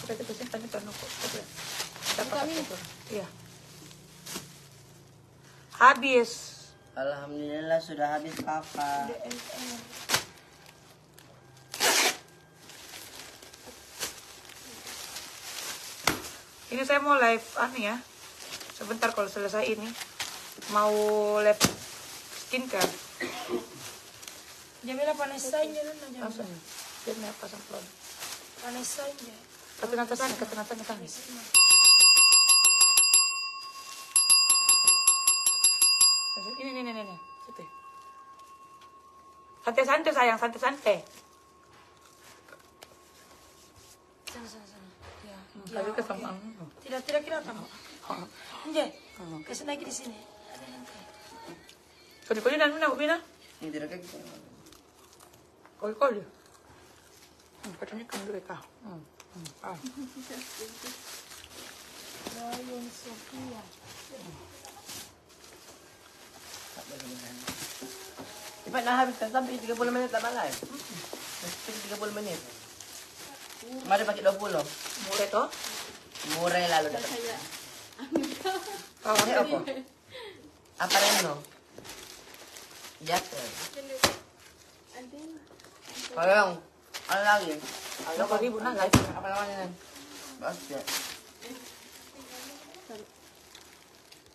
Kita simpan itu nukuk. Dapat itu. Iya. Habis. Alhamdulillah sudah habis kakak. Ini saya mau live ya. Sebentar kalau selesai ini mau live skincare. Jamila panas saja dulu Langsung. Jadi apa sampai? Panas saja. Kata sana. Ini. Situ. Santai sayang, santai. Sana. Ya. Tapi kesama. Tidak kira kamu. Nje, kasih lagi di sini. Ada nanti. Kau dan Bina. Ini tidak kayak gitu. Kau. Katanya kan dulu kau. Rayon Sofia. Cepat dah habiskan sampai 30 menit tak malam. Masih 30 menit. Mari pakai 20. Murah toh? Murah lalu dah. Oh, Ini apa? Apa Reno? Jatuh. Kayong. Ano lagi? Ano ko ribu na live? Apa namanya? Basket.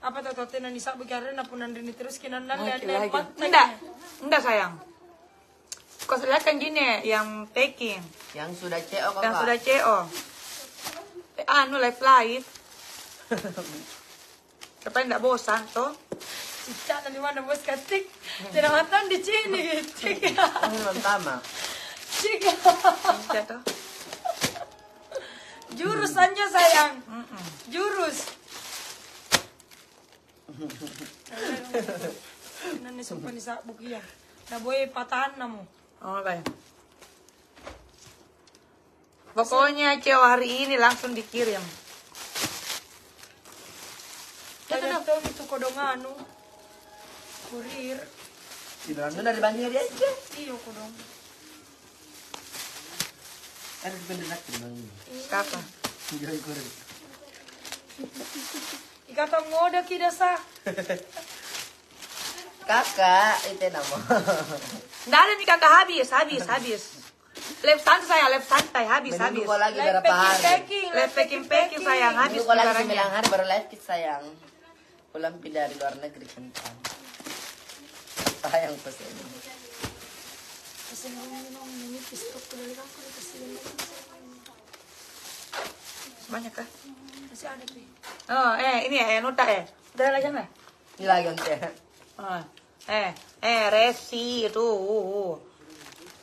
Apa tahu tenan isa bicara na punan rini terus kinan dan Lagi. lepat. Enggak sayang. Kau lihat kan gini yang packing, Yang sudah CO kakak. yang sudah CO. Live. Supaya enggak bosan toh. Cicak na di mana bos katik. Tinamatan di sini. Cik. Ini pertama. Cik. Iya toh. Jurus aja sayang. Jurus. Nanti sumpah sa bukia. Na boy patahan na mo. Oh, baik. Pokoknya CO hari ini langsung dikirim. Kaya tahu itu kodong kurir. Tidak dari banjir dia aja. Iyo kodong. Ada pendenak banjir. Kapa? Jadi kurir. Ikatang ngoda kidasa. Kakak, itu nama. Nggak ada nih kakak habis. Left santai habis. Menunggu kau lagi Live berapa hari? Left packing sayang habis Menunggu kau lagi barangnya. 9 hari baru live kit sayang. Pulang pindah dari luar negeri kentang. Sayang pesen. Kasi nung minipis ko dari ako kasi Banyak kah? kasi ada pi. Oh, ini nota Udah lagi nggak? Ini lagi onte. Oh, resi itu.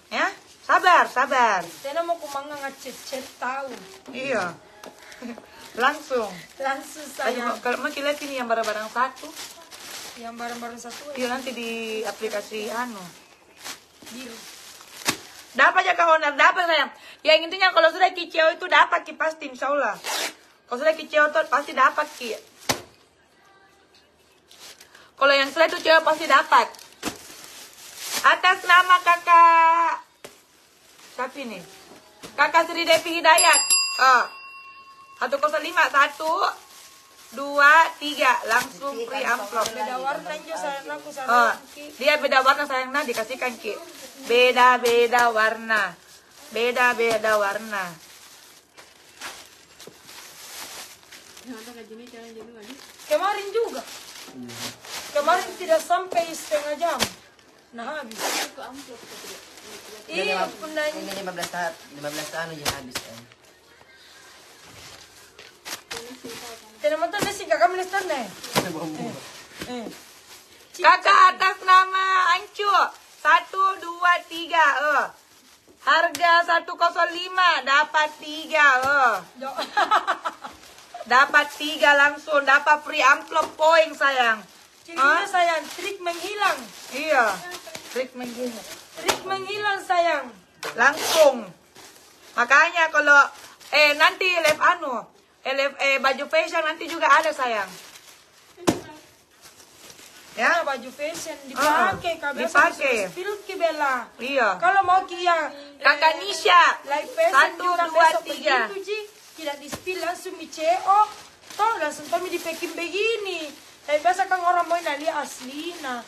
Ya, sabar. Tena mo kumanga nga chat tahu. Iya. Langsung. Langsung saya Kalau mau lihat ini yang barang-barang satu, yang barang-barang satu iya nanti di aplikasi biru. Dapat ya kak owner, dapat sayang. Yang intinya kalau sudah kicau itu dapat ki pasti insya Allah. Kalau sudah kicau itu pasti dapat ki. Kalau yang sudah itu cewek pasti dapat. Atas nama kakak siapa ini? Kakak Sri Devi Hidayat. 105 1 2 3 langsung free amplop. Beda warna aja sayang aku Oh, sana. dia beda warna sayang dikasihkan ki. Beda warna. Kemarin juga. Kemarin tidak sampai setengah jam. Nah habis. Iya, punanya. Ini 15 tahun aja habis kan. Tinamatan na si kakak milistan na Kakak atas nama Ancu 1 2 3 harga 105 dapat 3 dapat 3 langsung dapat free amplop poin sayang. Cirinya sayang, trik menghilang. Iya, trik menghilang. Trik menghilang sayang. Langsung. Makanya kalau nanti baju fashion nanti juga ada sayang. Ya, baju fashion dipakai, dipakai. Filki Bella. Iya. Kalau mau Kia, Kakak Nisha like fashion 1 juga 2 besok 3. begitu Ji. tidak di spill langsung di CO. Toh langsung kami di packing begini. Tapi biasa kan orang mau nali asli. Nah,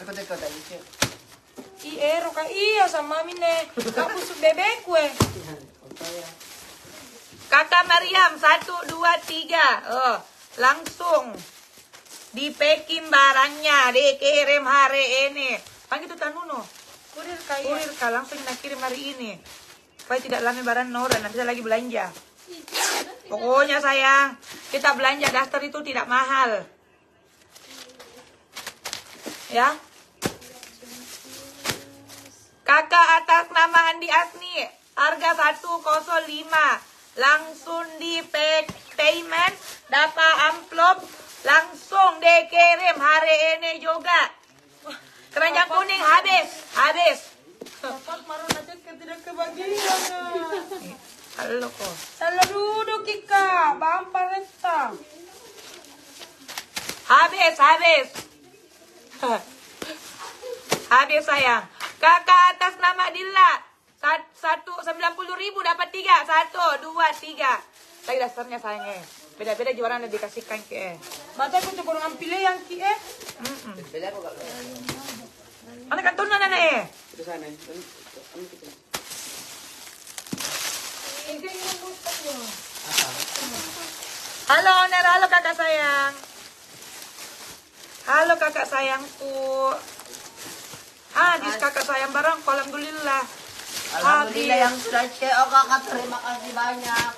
Ikut-ikut aja sih. ero ka iya sama mine. Aku su bebek kue. Kakak Mariam 1, 2, 3. Langsung di packing barangnya, dikirim hari ini. Panggil tuh Tanuno. Kurir ka iya. Kurir kah langsung nak kirim hari ini. Supaya tidak lama barang Nora, nanti saya lagi belanja. Pokoknya sayang, kita belanja daster itu tidak mahal. Ya. Kakak atas nama Andi Asni, harga 105. Langsung di payment, dapat amplop, langsung dikirim hari ini juga. Keranjang kuning habis. Bapak marah aja tidak kebagian. Halo kok. Salah duduk Kika, bampa reta. Habis. Habis sayang. Kakak atas nama Dilla 190.000 dapat 3. 1, 2, 3. Lagi dasarnya sayangnya. Beda-beda jualan udah dikasihkan ke. Bapak aku coba ngambil yang ki Beli aku kalau. Mana kantor nana Ke sana. Halo Oner, halo kakak sayang. Halo kakak sayangku. Habis kakak sayang barangku, alhamdulillah. Alhamdulillah yang sudah CO kakak, terima kasih banyak.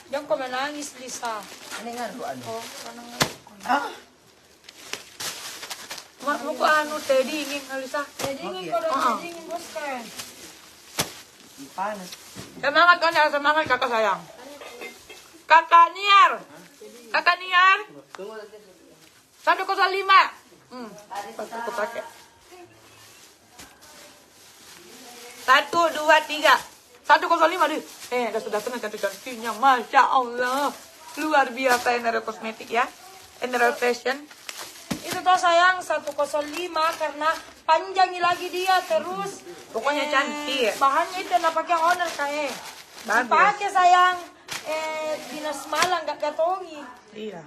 Jangan kau menangis Lisa. Ini ngaruh Oh, karena Ah, Mak mau anu teh dingin Alisa. jadi Oh, ini iya. kau udah dingin bos kan. panas. Semangat kan ya, semangat kakak sayang. Kakak Niar. Tunggu nanti. 105. Aku pakai. 1, 2, 3. 105 deh. Sudah senang cantik-cantiknya. Masya Allah. Luar biasa Eneral Kosmetik ya. Eneral Fashion. Itu tuh sayang 105 karena panjang lagi dia terus. Pokoknya cantik. Bahannya itu nak pakai owner kayak. Bagus. Pakai sayang. Dinas Malang gak gatongi. Iya.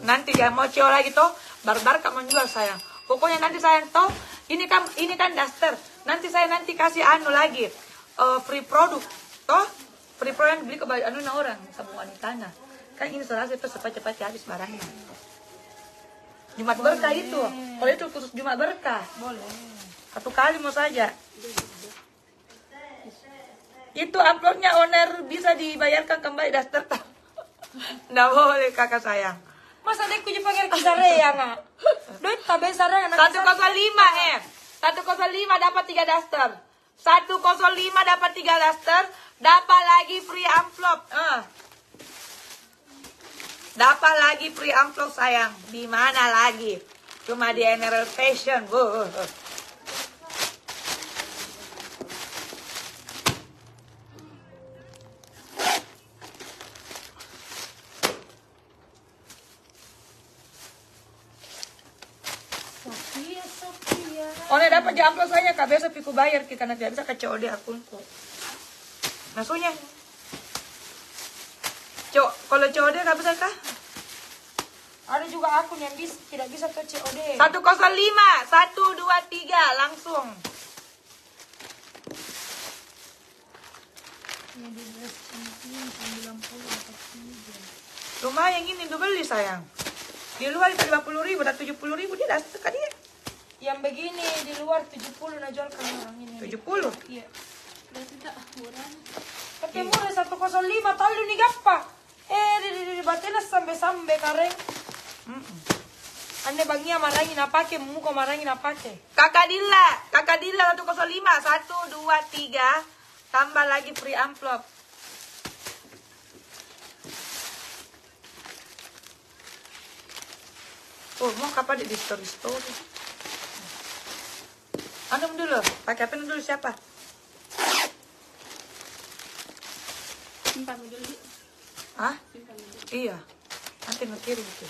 Nanti dia mau cio lagi toh, barbar kamu jual sayang. Pokoknya nanti sayang toh, ini kan daster. Nanti saya kasih anu lagi, free produk toh, free produk yang beli ke anu orang sabun wanitanya. Kan ini serasa itu cepat-cepat habis barangnya. Jumat berkah itu, kalau itu khusus Jumat berkah. Boleh. Satu kali mau saja. Itu uploadnya owner bisa dibayarkan kembali daster. Nggak boleh kakak sayang. Masa dek kuji pakai kisare ya nak? Duit tak besar ya nak. 105 105 dapat 3 daster. 105 dapat 3 daster, dapat lagi free amplop. Dapat lagi free amplop sayang. Di mana lagi? Cuma di Eneral Fashion. Sofia. Oleh dapat di amplop saya kak besok piku bayar karena tidak bisa ke COD akunku. Maksudnya? Kalau COD nggak bisa kah? Ada juga akun yang tidak bisa ke COD. 105 1, 2, 3 langsung. Lumayan gini dibeli sayang. Di luar itu 50.000 dan 70.000 dia daster kan dia. Yang begini di luar 70 nah jual kan orang ini. 70. Iya. Tapi murah 105 tahu nih gapa? Di batelas sampai kareng. Ane baginya marangin apa ke muka marangin apa ke? Kakak Dilla 105 1, 2, 3 tambah lagi free amplop. Oh, mau kapan di story. Anu dulu, pakai apa dulu siapa? Hah? Iya. Nanti ngekirim itu.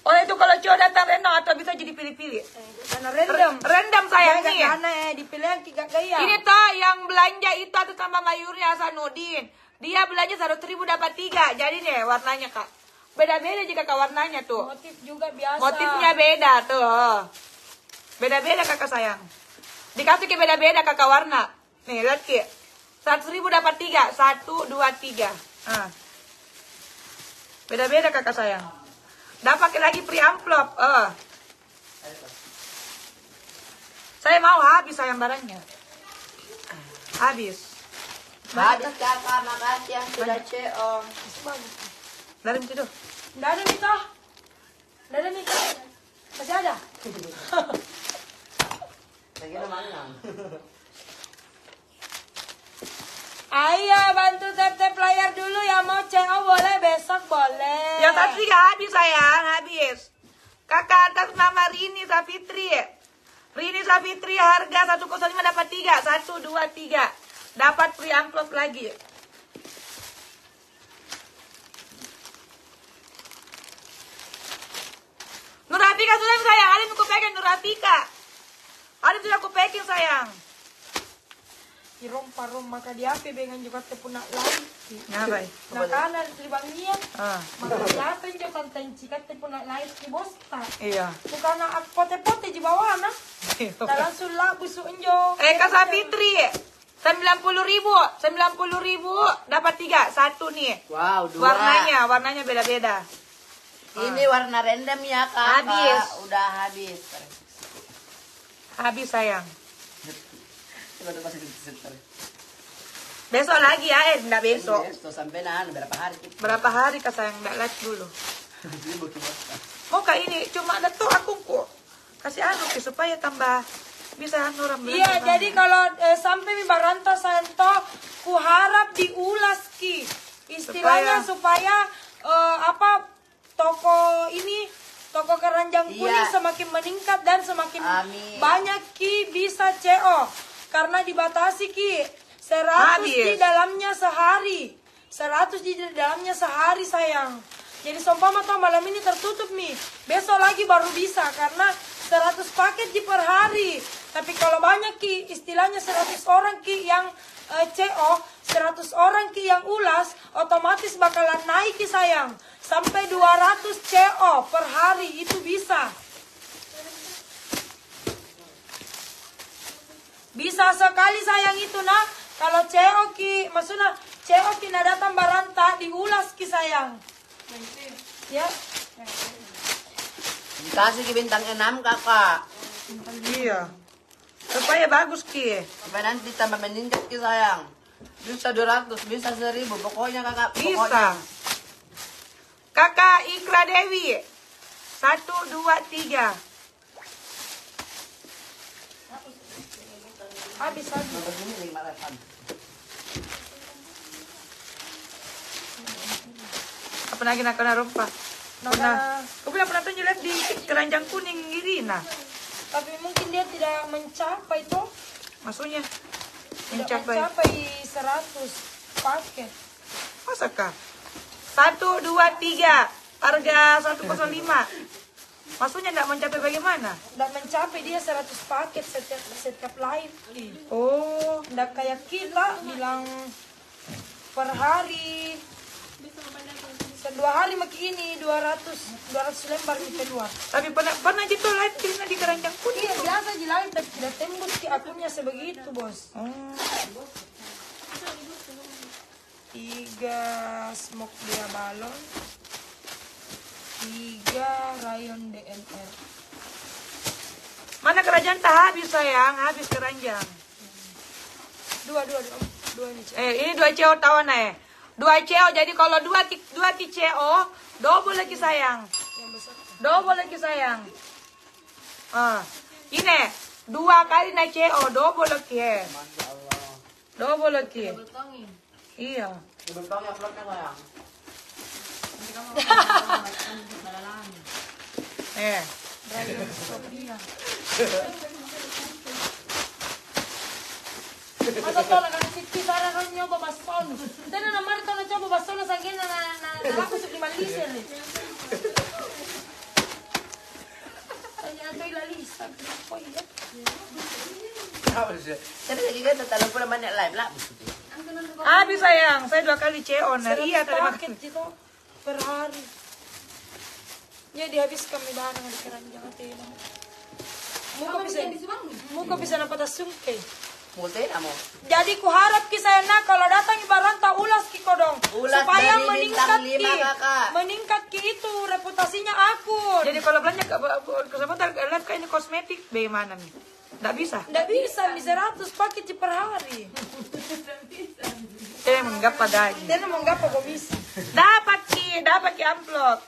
Oh itu kalau cowok datang random atau bisa jadi pilih-pilih? Karena random. Random sayang nih. Karena dipilih yang tiga gaya. Ini toh yang belanja itu atas nama Mayurnya Hasanuddin. Dia belanja 100.000 dapat 3. Jadi nih warnanya kak. Beda-beda jika kak warnanya tuh. Motif juga biasa. Motifnya beda tuh. Beda-beda kakak sayang. Dikasih ke beda-beda kakak warna. Nih lihat ki. 100.000 dapat 3. 1, 2, 3. Nah. Beda-beda kakak sayang. Dapat lagi free amplop. Saya mau habis sayang barangnya. Habis. Habis kakak, makasih yang sudah CO. Dalam situ. Nggak ada Mika. Nggak ada Mika. Masih ada? Saya kira mangang. Ayo bantu tap-tap layar dulu yang mau CO boleh, besok boleh. Yang tadi nggak habis sayang, habis. Kakak atas nama Rini Safitri. Rini Safitri harga 105 dapat 3. 1, 2, 3. Dapat free amplop lagi. Nurafika sudah sayang, Alim aku pegang Nurafika. Alim sudah aku pegang sayang. Irom maka di HP dengan juga tepuna lain. Ngapai? Nah kanan libangnya. Ah, Maka di HP juga tencikat tepuna lain di bosta. iya. Bukan pote-pote di bawah nah. Tak langsung lah busuk enjo. Kak Safitri 90.000 dapat 3. 1 nih. Wow, 2. Warnanya beda-beda. Ini warna random ya kakak. Habis. Udah habis. Habis sayang. Coba masih center. Besok lagi ya, enggak besok. Besok sampai berapa hari? Berapa hari kak sayang, enggak lihat dulu. Mau kak ini cuma ada tuh aku kok. Kasih anu Ki, supaya tambah bisa orang belanja. Iya, jadi kalau sampai mi baranta santo ku harap diulas Ki. Istilahnya supaya toko keranjang kuning Iya. semakin meningkat dan semakin Amin. banyak Ki bisa CO. Karena dibatasi Ki 100 Habis. di dalamnya sehari. 100 di dalamnya sehari sayang. Jadi seumpama toh malam ini tertutup nih. Besok lagi baru bisa karena 100 paket di per hari. Tapi kalau banyak Ki, istilahnya 100 orang Ki yang CO, 100 orang Ki yang ulas, otomatis bakalan naik Ki sayang. Sampai 200 CO per hari itu bisa. Bisa sekali sayang itu nah. Kalau CO Ki, maksudnya CO Ki na datang baranta diulas Ki sayang. Ya. Kasih ke bintang 6 kakak. Iya. Supaya bagus Ki. Supaya nanti tambah meningkat Ki sayang. Bisa 200, bisa 1000. Pokoknya kakak. Bisa. Pokoknya. Kakak Ikra Dewi. 1, 2, 3. Habis. Begini 5 Apa lagi nak kena rumpah? Nah, aku bilang pernah tuh lihat di keranjang kuning Irina. Tapi mungkin dia tidak mencapai tuh. Maksudnya Tidak mencapai. mencapai 100 paket. Masa kak? 1, 2, 3. Harga 105. Maksudnya tidak mencapai bagaimana? Tidak mencapai dia 100 paket setiap live. Oh, Tidak kayak kita bilang per hari. 2 hari makin ini 200 lembar kita keluar. tapi pernah gitu live di keranjang kuning. Iya biasa di live tapi tidak tembus Ki akunnya sebegitu bos. Oh. 3 smoke dia balon. 3 rayon DNR. Mana keranjang tak habis sayang, habis keranjang. 2 ini. Cik. Ini 2 CO tahun 2 CO, jadi kalau 2 CO, double lagi sayang. Yang besar. Double lagi sayang. Ini 2 kali na CO, double lagi Double lagi. Iya. Bentangnya vlognya sayang. Rayon Sophia. Masa tolak kan Siti Sarah Ronyo nyoba basono. Tena na mari tona coba basono sagena na laku su lima liser. Tanya toy la lista. Kok iya? Jadi kita tahu pula banyak live lah. Habis sayang, saya 2 kali C-on. Iya, tadi paket itu per hari. Ya dihabiskan medana di keranjang tena. Muka bisa dapat sungke. Mulai kamu. Jadi ku harap ki saya nak kalau datang ibarat tak ulas ki kodong Ulas supaya dari meningkat bintang 5, ki. Kakak. Meningkat ki itu reputasinya akun. Jadi kalau belanja ke sebentar lihat kayak ini kosmetik bagaimana nih? Nggak bisa. Nggak bisa, 100 paket per hari. Saya menganggap pada Dia mau ngapa komisi. dapat ki amplop.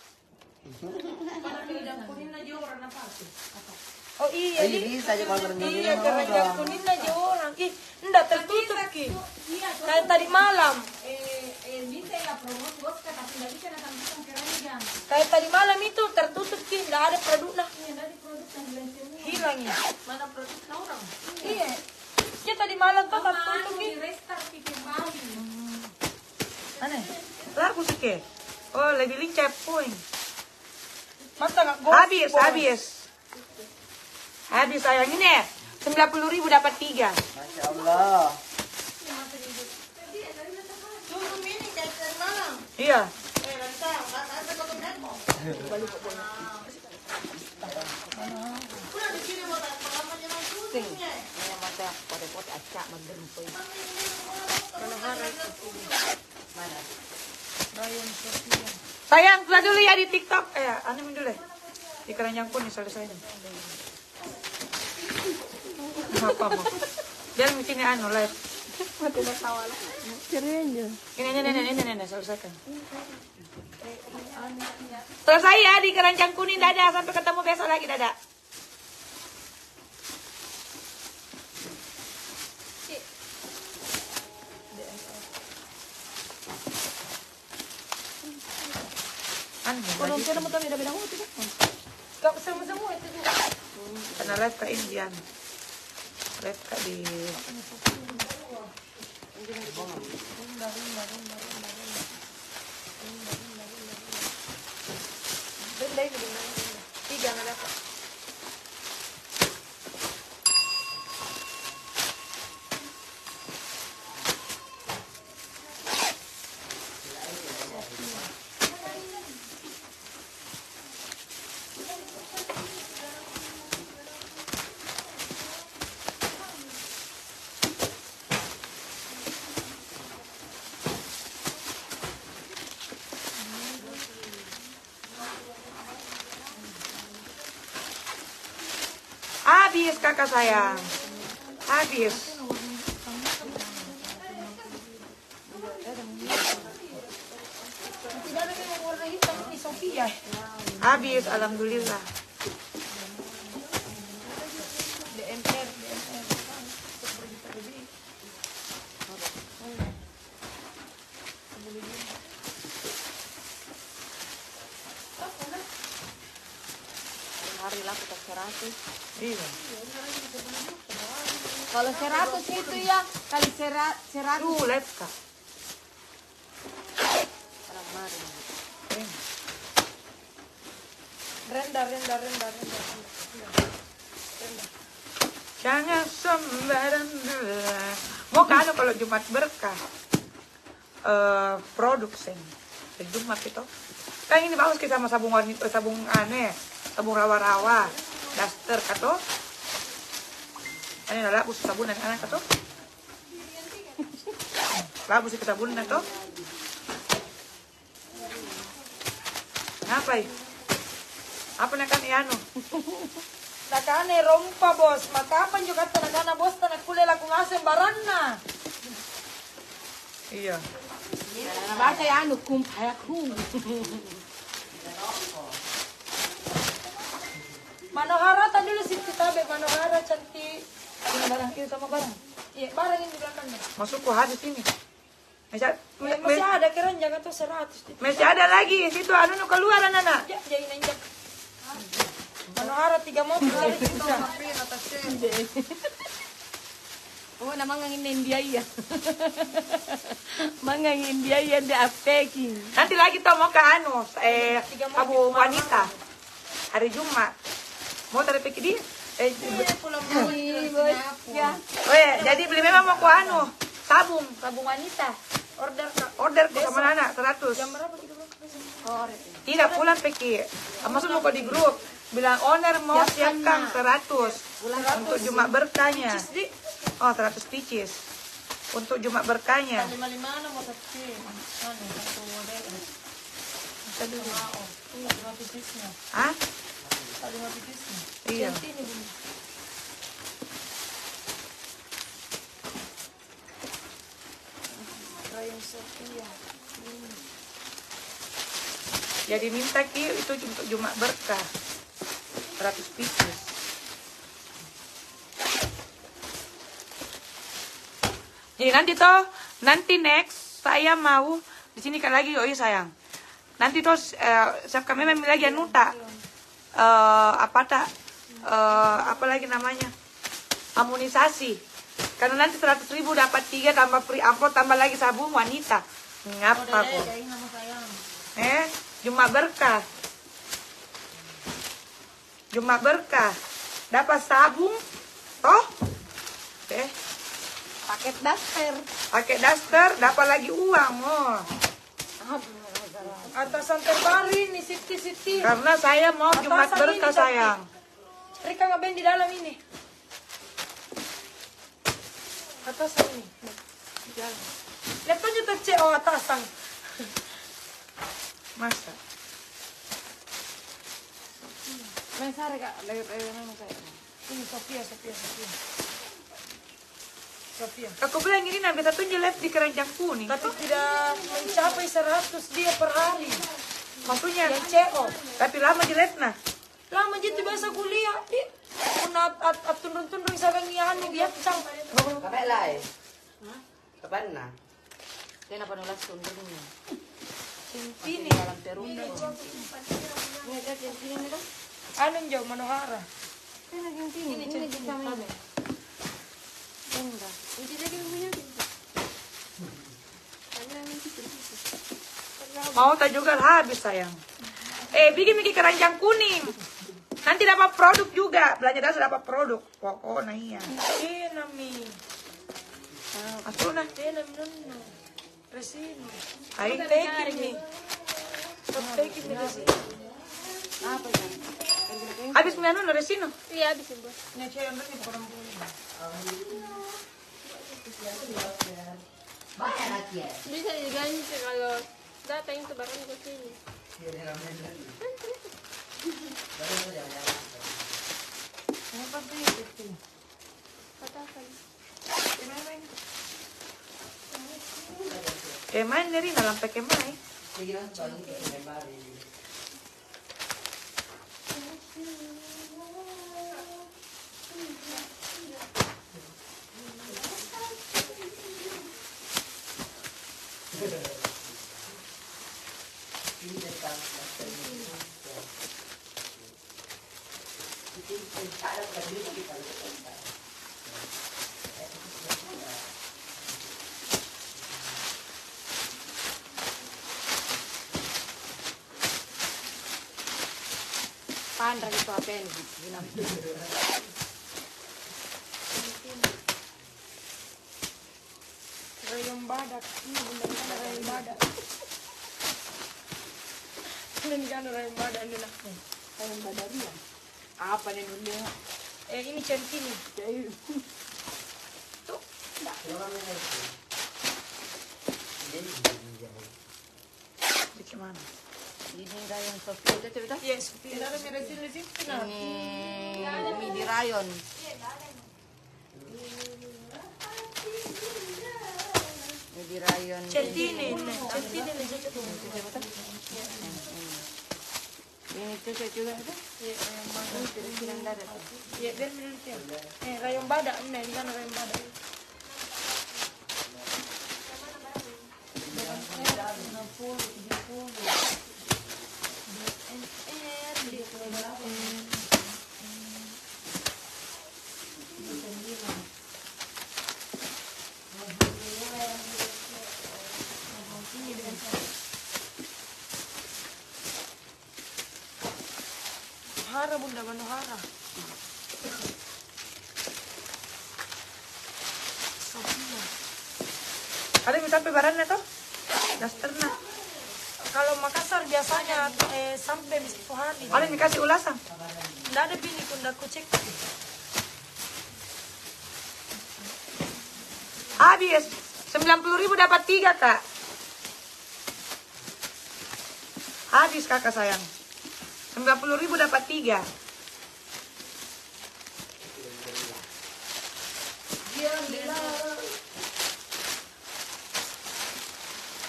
Oh iya, Jadi bisa aja kalau berhenti. iya keranjang kuning aja orang. Ih, enggak tertutup ki. Kayak tadi malam. Kayak tadi malam itu tertutup ki, enggak ada produknya. Hilang ya. Mana produk orang? Iya. Ya tadi malam tuh tertutup ki. Aneh. Laku sih ke. Oh, lebih lincah poin. Masa nggak gosip, Habis. Habis sayang ini 90.000 dapat 3. Masya Allah. Iya. Sayang, sudah dulu ya di TikTok. Aneh dulu deh. Di keranjang pun selesai. Apa mau? Biar di sini live. Ini selesaikan. Selesai ya di keranjang kuning dadah. Sampai ketemu besok lagi dadah. Kalau kita mau tahu beda-beda mau tidak? Kau semua itu juga. Karena live ke Indian. Live ke di Tiga nggak dapat. habis kakak sayang. Habis. Tidak ada yang warna hitam di Sophia. Habis alhamdulillah. DMR. Hari lah kita 100. Iya. Kalau 100 itu ya kali 100. Live kak. Rendah. Jangan sembarang. Mau kan kalau Jumat berkah produksi di Jumat itu kan ini bagus kita sama sabun wanita, sabun aneh, sabun rawa-rawa, daster kato. Ini adalah bus sabun dan anak kato. Bagus kita sabun kato. Ngapain? Apa nakan iano? Nakane rompa bos, makapan juga tanakana bos tanak kulela kung asem baranna. Iya. Baca ya anu kumpayaku. Manohara tadi dulu sih kita Manohara cantik. Ini barang ini sama barang. Iya, barang ini di belakangnya. Masuk ke habis ini. Masih ada keren jangan tuh 100. Masih ada lagi situ anu keluar anak. Ya, jadi nanjak. Manohara 3 mobil dari kita. Oh na mangangin India ya. Mangangin India ya di apteking. Nanti lagi toh mau ke Abu Wanita. Hari Jumat. Mau tarik pergi dia? Ya. Jadi beli memang mau ke sabung wanita. order ke sama anak 100. Jam berapa kita berapa? Tidak pulang pergi. Maksud mau di grup. Bilang owner mau siapkan 100 untuk Jumat berkahnya. Oh 100 picis untuk Jumat berkahnya. 55 mau tapi satu model. Lima picisnya. Hah? 5 picisnya. Iya. Ini Bun. Rayong Sophia. Jadi minta Ki itu untuk Jumat berkah 100 pieces. Jadi nanti next saya mau di sini kan lagi yoi sayang. Nanti terus siap kami memang lagi anuta apa lagi namanya amunisasi. Karena nanti 100.000 dapat 3 tambah free amplop tambah lagi sabun wanita. Ngapa kok? Jumat berkah. Jumat berkah. Dapat sabun, toh? Paket daster. Pakai daster, dapat lagi uang, oh. Atasan terbaru ini Siti. Karena saya mau Jumat Atasan berkah ini, sayang. Rika ngapain di dalam ini? Atasan ini. Lihat aja tuh CEO atasan. Masa? Mesare kak, lagi saya. Ini Sophia. Aku bilang ini nabi satu jelek di keranjang kuning. Tapi tidak mencapai 100 dia per hari. Maksudnya Yang CEO. tapi lama jelek nah. Lama gitu biasa kuliah. Kuna turun-turun sa ganyan dia cang. Kapan lah? Kapan na? Kenapa nulas sundurnya? Sintini. Dalam terunda. Ini ada sini nih kan? Anong jauh Manohara. Ini sama ini. Enggak. Ini lagi punya. Mau tak juga habis sayang. Bikin keranjang kuning. Nanti dapat produk juga. Belanja dasar dapat produk. Pokoknya iya. Nami. Asuna. Nami. Resino. Ay, Take me. Take me resino. Apa ya? habis menu lo resino. Iya, habis Ibu. Banyak lagi ya. Bisa diganti kalau datang itu barang ke sini. Kenapa sih itu? Katakan. Kemain dari dalam kemai. Pandra gitu apa ini? Rayong badak. Ini benar-benar rayong badak. Ini kan rayong badak ini lah. Ayam badaria. Apa nih dulu? Ini centini. Tuh. Bagaimana? Ini rayon Sophia itu coba. Yes, tidak ada meresin di sini. Ini midi rayon. Midi rayon. Centini. Ini cocok juga itu. Silang darat. Ya, biar minum dia. Rayong badak. Ini kan rayong badak. Bunda Manohara. Sofia. Ada yang sampai barangnya tuh? Dasternya. Kalau Makassar biasanya sampai 10 hari. Ada yang dikasih ulasan? Nggak ada bini pun aku cek. Habis 90.000 dapat 3 kak. Habis kakak sayang. 90.000 dapat 3.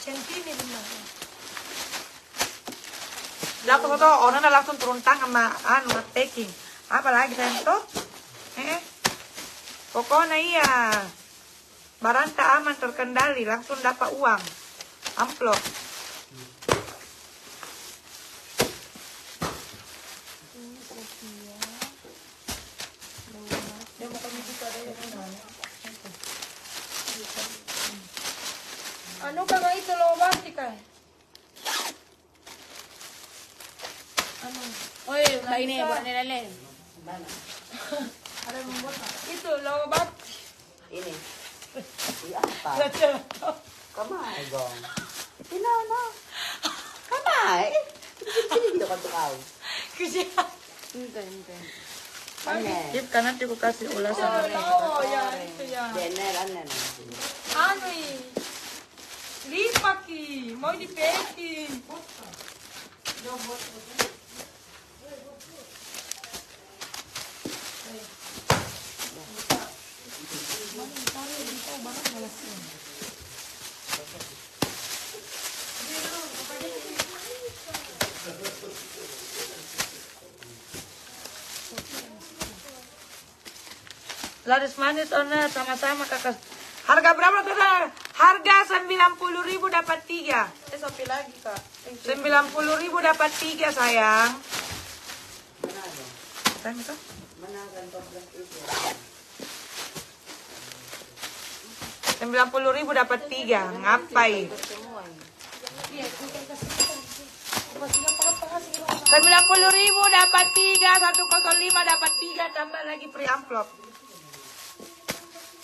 Centini Bunda. Langsung tuh orang langsung turun tangan sama packing. Apalagi sayang tuh? Pokoknya iya. Barang tak aman terkendali, langsung dapat uang. Amplop. Anu kakak itu lo batik kan? Anu. Oi, Mbak ini buat lele. Ada yang membuat itu lo batik. Ini. Iya apa? Kamay gong. No. Kamay. Sini gitu kan tuh kau. Kesian. Ente. Aneh. Tip kan nanti aku kasih ulasan. Oh ya itu ya. Bener aneh. Anu lipaki mau dipeki. Laris manis owner sama-sama kakak. Harga berapa tuh? Harga 90.000 dapat 3. Sopi lagi kak. 90.000 dapat 3 sayang. Sayang itu? Mana kan toples itu? 90.000 dapat 3. Ngapain? 90.000 dapat 3, 105 dapat 3, tambah lagi free amplop.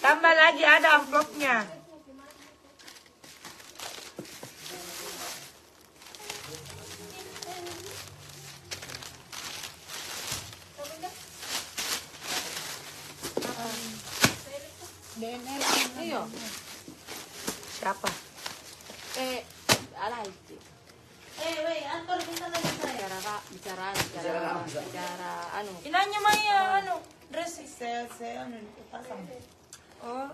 Tambah lagi ada amplopnya. Ayo. Siapa? Ala itu. antar bentar lagi saya. Bicara anu. Inanya Maya anu dress saya anu pasang. Oh,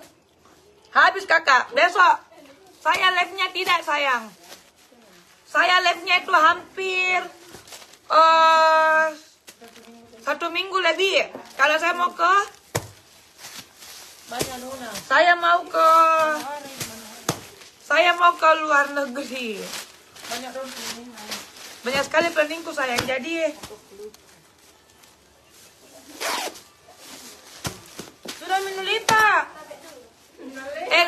Habis kakak, besok saya live-nya tidak sayang. Saya live-nya itu hampir 1 minggu lebih. Kalau saya mau ke, banyak Nuna. saya mau ke luar negeri. Banyak dong ini. Banyak sekali planningku sayang. Jadi Sudah minum lipat.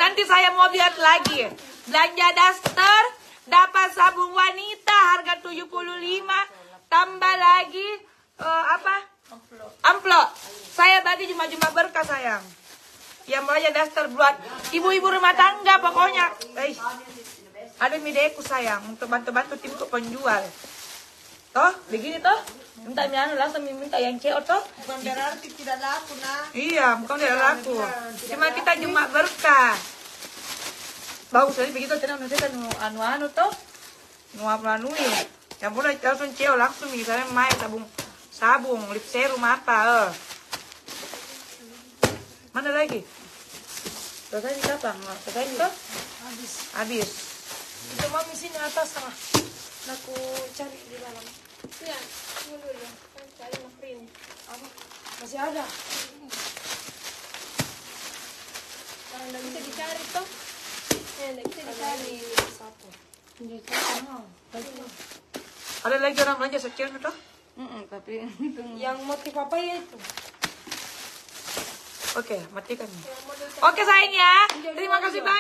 nanti saya mau lihat lagi. Belanja daster, dapat sabun wanita harga 75, tambah lagi amplop. Saya bagi cuma berkah sayang. Yang belanja daster buat ibu-ibu rumah tangga pokoknya. Ada mideku sayang untuk bantu-bantu timku penjual. Toh, begini toh. Minta anu langsung minta yang CO toh. Bukan berarti tidak laku nah. Iya, bukan tidak laku. Cuma kita cuma berkah. Bagus sekali begitu kita kan anu toh. Anu yang boleh langsung CO langsung misalnya main sabung, lip serum apa. Mana lagi? Selesai di kapan? Selesai di toh? Habis. Itu mami sini atas sana. Aku cari di dalam. Ya, dulu ya. Kan cari print. Apa? Masih ada. Kalau nggak bisa dicari toh. Nggak bisa dicari. Satu. Ada lagi orang belanja secil toh? Tapi Yang motif apa ya itu? Oke, matikan. Oke sayang ya. Terima kasih banyak.